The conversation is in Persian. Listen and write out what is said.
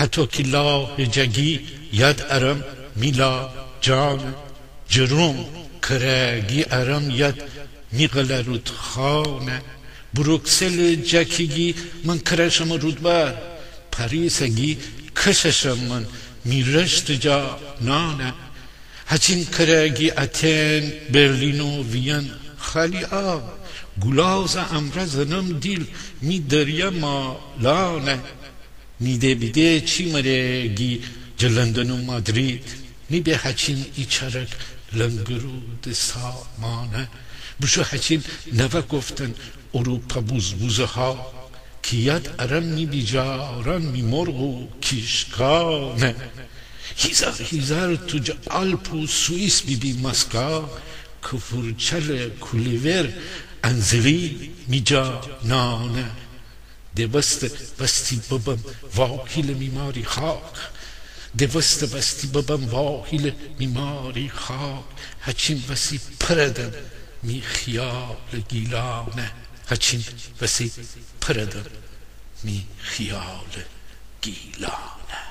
حتی که لاه جگی ید ارم میلا جان جروم کرگی ارم ید میغل رود خانه بروکسل جکیگی من کرشم رود بر پریسگی کششم من میرشت جا نانه هچین کرگی اتن برلین و وین خالی آب گلاز امرزنم دیل می دریا مالانه نیده بیده چی مرگی جلندن و مادرید نی به هچین ایچارک لنگرود سامانه بشو هچین نوه گفتن اروپا بوزبوزه ها که ید ارم می بیجاران می مرغ و کیشکانه هیزار تو جا آلپ و سوئیس بی بی مسکا کفورچل کولیور انزلی می جا نانه ده بستی ببم واکیل میماری خاک ده بستی ببم واکیل میماری خاک هچین بسی پردم می خیال گیلانه هچین بسی پردم می خیال گیلانه